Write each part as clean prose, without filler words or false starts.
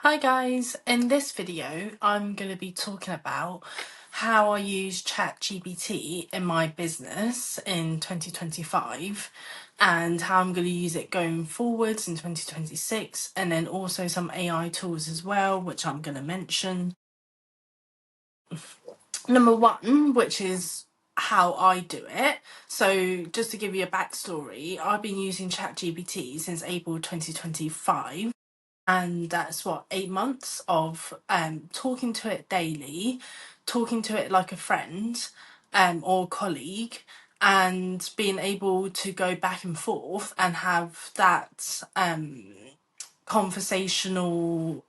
Hi guys, in this video I'm going to be talking about how I use ChatGPT in my business in 2025 and how I'm going to use it going forwards in 2026, and then also some AI tools as well which I'm going to mention. Number one, which is how I do it. So just to give you a backstory, I've been using ChatGPT since April 2025. And that's what, 8 months of talking to it daily, talking to it like a friend or colleague, and being able to go back and forth and have that conversational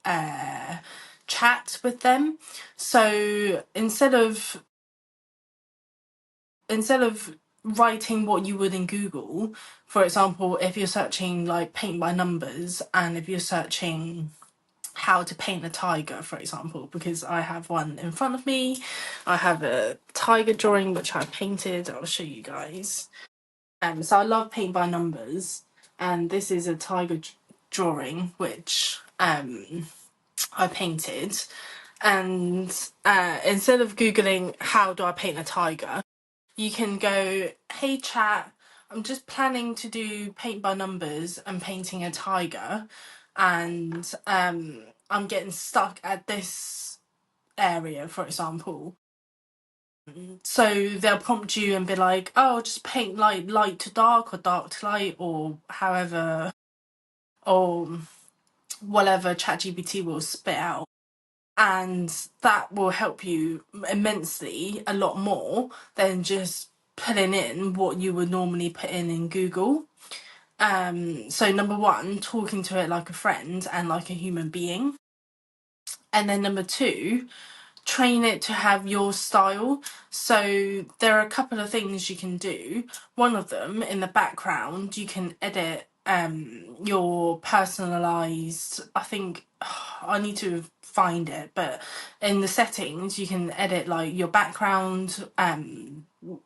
chat with them. So instead of writing what you would in Google, for example, if you're searching like paint by numbers, and if you're searching how to paint a tiger, for example, because I have one in front of me. I have a tiger drawing which I painted. I'll show you guys. So I love paint by numbers, and this is a tiger drawing which I painted. And instead of googling how do I paint a tiger, you can go, hey chat, I'm just planning to do paint by numbers and painting a tiger, and I'm getting stuck at this area, for example. So they'll prompt you and be like, oh, just paint light to dark or dark to light, or however, or whatever ChatGPT will spit out. And that will help you immensely, a lot more than just putting in what you would normally put in Google. So number one, talking to it like a friend and like a human being. And then number two, train it to have your style. So there are a couple of things you can do. One of them, in the background, you can edit your personalized, I think I need to find it, but in the settings you can edit like your background,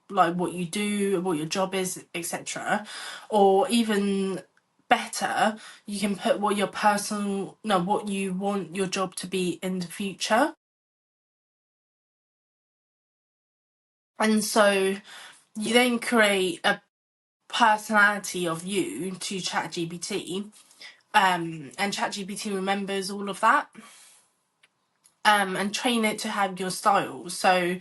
like what you do, what your job is, etc. Or even better, you can put what your what you want your job to be in the future. And so you then create a personality of you to ChatGPT, and ChatGPT remembers all of that, and train it to have your style. So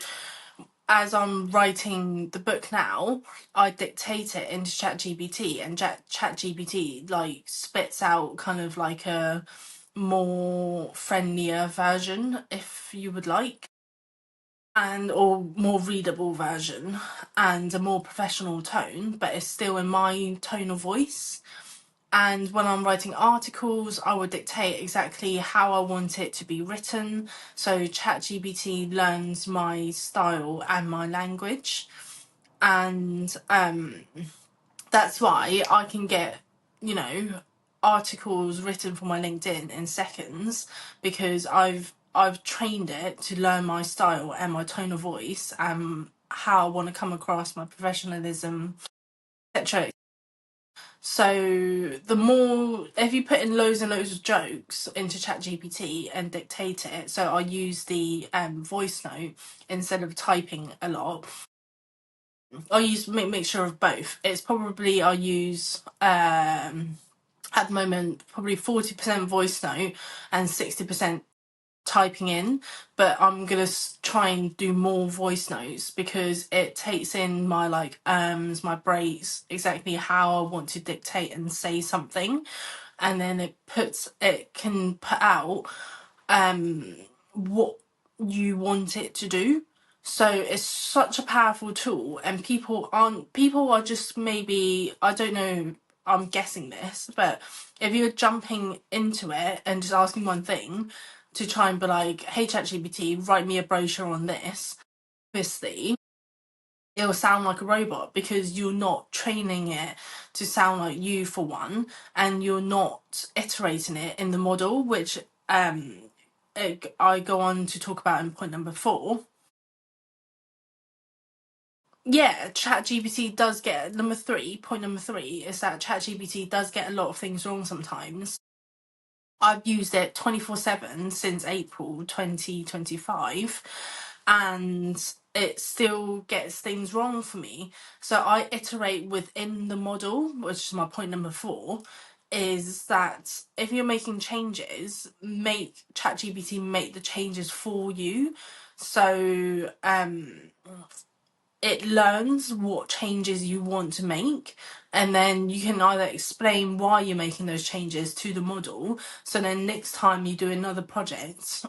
as I'm writing the book now, I dictate it into ChatGPT, and ChatGPT like spits out kind of like a more friendlier version, if you would like, and or more readable version and a more professional tone, but it's still in my tone of voice. And when I'm writing articles, I would dictate exactly how I want it to be written. So ChatGPT learns my style and my language. And that's why I can get, articles written for my LinkedIn in seconds, because I've trained it to learn my style and my tone of voice and how I want to come across, my professionalism, etc. So the more, if you put in loads and loads of jokes into ChatGPT and dictate it, so I use the voice note instead of typing a lot. I use mixture of both. It's probably I use at the moment probably 40% voice note and 60% typing in, but I'm gonna try and do more voice notes because it takes in my like my breaks, exactly how I want to dictate and say something, and then it can put out what you want it to do. So it's such a powerful tool, and people are just, maybe, I don't know, I'm guessing this, but if you're jumping into it and just asking one thing to try and be like, hey ChatGPT, write me a brochure on this, obviously it'll sound like a robot because you're not training it to sound like you, for one, and you're not iterating it in the model, which I go on to talk about in point number 4. Yeah, ChatGPT does get point number three is that ChatGPT does get a lot of things wrong sometimes. I've used it 24/7 since April 2025, and it still gets things wrong for me. So I iterate within the model, which is my point number 4, is that if you're making changes, make ChatGPT make the changes for you. So it learns what changes you want to make, and then you can either explain why you're making those changes to the model, so then next time you do another project,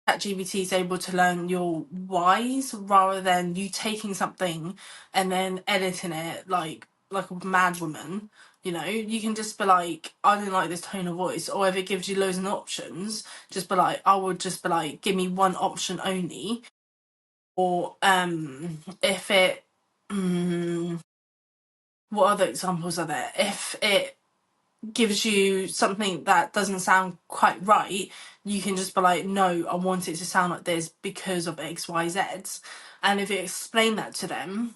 ChatGPT is able to learn your whys rather than you taking something and then editing it like a mad woman. You can just be like, I don't like this tone of voice, or if it gives you loads of options, just be like, I would just be like, give me one option only. Or if it what other examples are there? If it gives you something that doesn't sound quite right, you can just be like, no, I want it to sound like this because of XYZ. And if you explain that to them,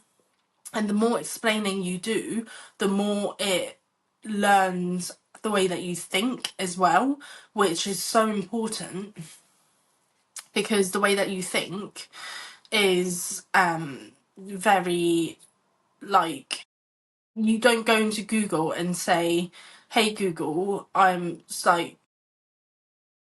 and the more explaining you do, the more it learns the way that you think as well, which is so important, because the way that you think is very, like, you don't go into Google and say, hey Google, I'm like,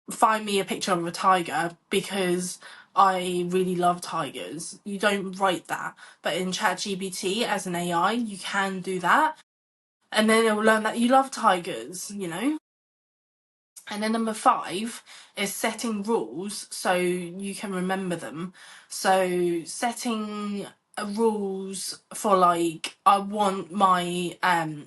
find me a picture of a tiger because I really love tigers. You don't write that. But in ChatGPT, as an AI, you can do that. And then it will learn that you love tigers. And then number 5 is setting rules so you can remember them. So setting rules for, like, I want my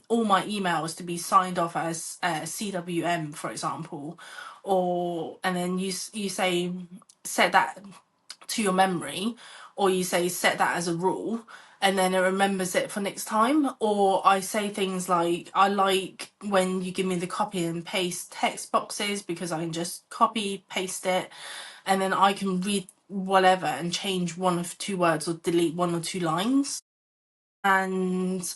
all my emails to be signed off as CWM, for example, and then you say set that to your memory, or you say set that as a rule, and then it remembers it for next time. Or I say things like, I like when you give me the copy and paste text boxes because I can just copy paste it, and then I can read whatever and change one of 2 words or delete 1 or 2 lines. And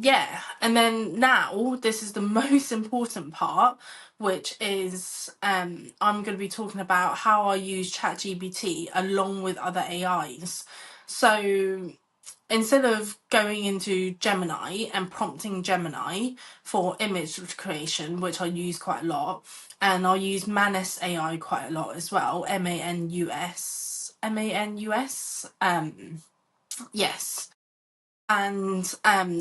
yeah, and then now this is the most important part, which is I'm going to be talking about how I use ChatGPT along with other AIs. So instead of going into Gemini and prompting Gemini for image creation, which I use quite a lot, and I use Manus AI quite a lot as well, Manus, yes. And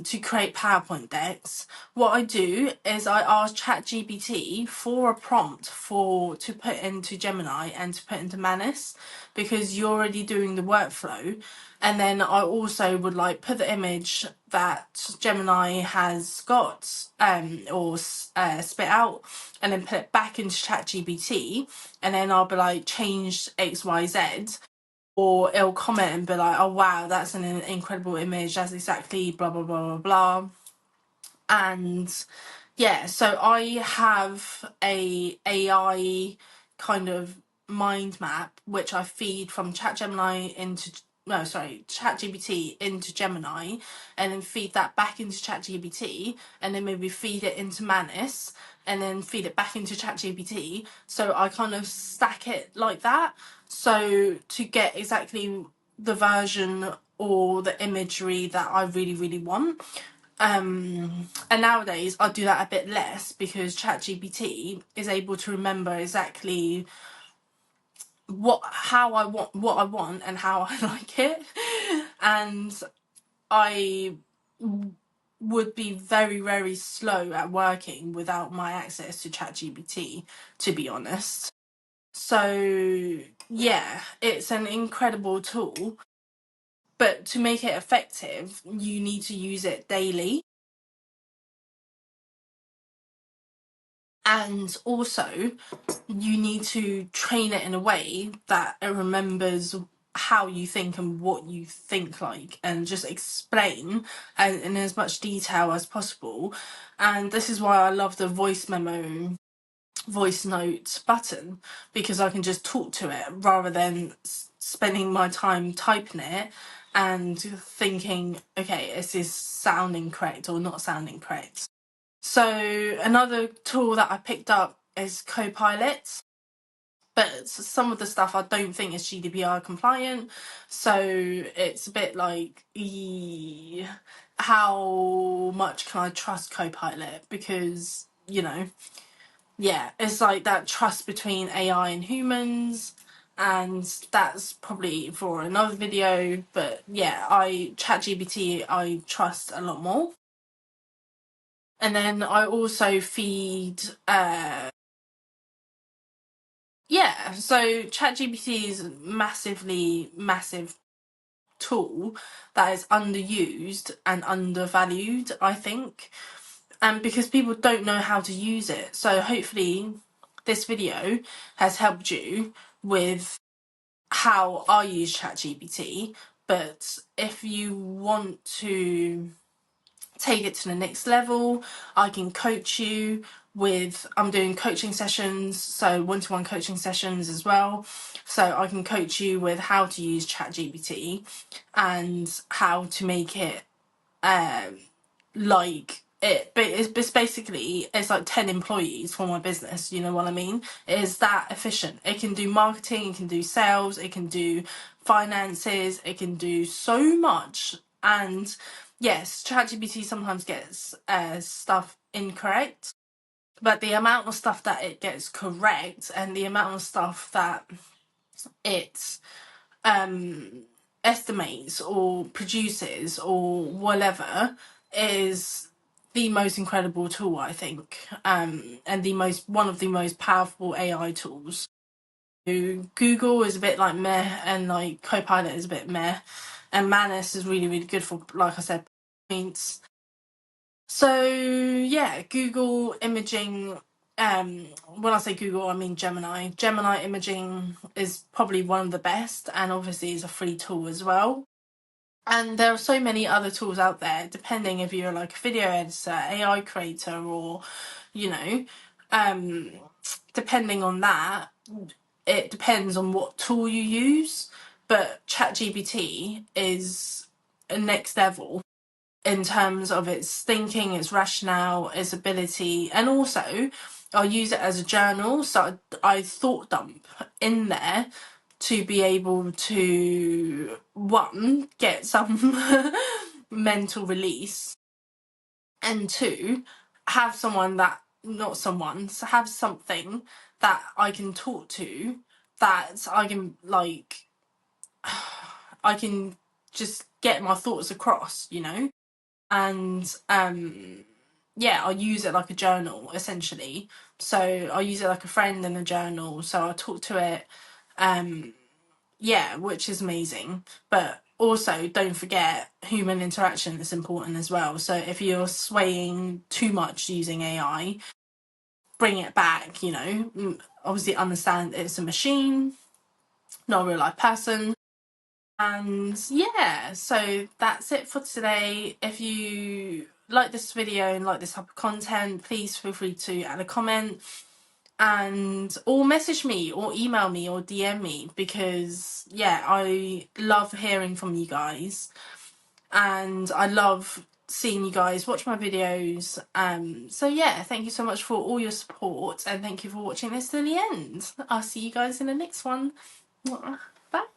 to create PowerPoint decks, what I do is I ask ChatGPT for a prompt to put into Gemini and to put into Manus, because you're already doing the workflow. And then I also would like put the image that Gemini has got or spit out, and then put it back into ChatGPT, and then I'll be like, change XYZ, or it'll comment and be like, oh wow, that's an incredible image, that's exactly blah blah blah blah blah. And yeah, so I have a AI kind of mind map which I feed from ChatGPT into Gemini, and then feed that back into ChatGPT, and then maybe feed it into Manus, and then feed it back into ChatGPT. So I kind of stack it like that, so to get exactly the version or the imagery that I really really want. And nowadays I do that a bit less because ChatGPT is able to remember exactly what I want and how I like it. And I would be very very slow at working without my access to ChatGPT, to be honest. So yeah, it's an incredible tool, but to make it effective you need to use it daily. And also, you need to train it in a way that it remembers how you think and what you think, like, and just explain in as much detail as possible. And this is why I love the voice note button, because I can just talk to it rather than spending my time typing it and thinking, okay, is this sounding correct or not sounding correct? So another tool that I picked up is Copilot, but some of the stuff I don't think is GDPR compliant. So it's a bit like, how much can I trust Copilot? Because, yeah, it's like that trust between AI and humans, and that's probably for another video. But yeah, ChatGPT I trust a lot more. And then I also feed yeah, so ChatGPT is a massive tool that is underused and undervalued, I think. And because people don't know how to use it. So hopefully this video has helped you with how I use ChatGPT. But if you want to take it to the next level, I can coach you I'm doing coaching sessions, so one-to-one coaching sessions as well. So I can coach you with how to use ChatGPT and how to make it like it, but it's basically, it's like 10 employees for my business, you know what I mean? It is that efficient. It can do marketing, it can do sales, it can do finances, it can do so much. And yes, ChatGPT sometimes gets stuff incorrect, but the amount of stuff that it gets correct and the amount of stuff that it estimates or produces or whatever is the most incredible tool, I think, and one of the most powerful AI tools. Google is a bit like meh, and like Copilot is a bit meh, and Manus is really good for, like I said, points. So yeah, Google imaging. When I say Google, I mean Gemini. Gemini imaging is probably one of the best, and obviously is a free tool as well. And there are so many other tools out there, depending if you're like a video editor, AI creator, or, you know, depending on that, it depends on what tool you use. But ChatGPT is a next level in terms of its thinking, its rationale, its ability, and also I'll use it as a journal. So I thought dump in there to be able to, one, get some mental release, and two, have have something that I can talk to, that I can like I can just get my thoughts across, and yeah, I'll use it like a journal essentially. So I'll use it like a friend in a journal, so I'll talk to it, yeah, which is amazing. But also don't forget, human interaction is important as well. So if you're swaying too much using AI, bring it back, obviously understand it's a machine, not a real life person. And yeah, so that's it for today. If you like this video and like this type of content, please feel free to add a comment, or message me or email me or DM me, because yeah, I love hearing from you guys, and I love seeing you guys watch my videos. So yeah, thank you so much for all your support, and thank you for watching this to the end. I'll see you guys in the next one. Bye.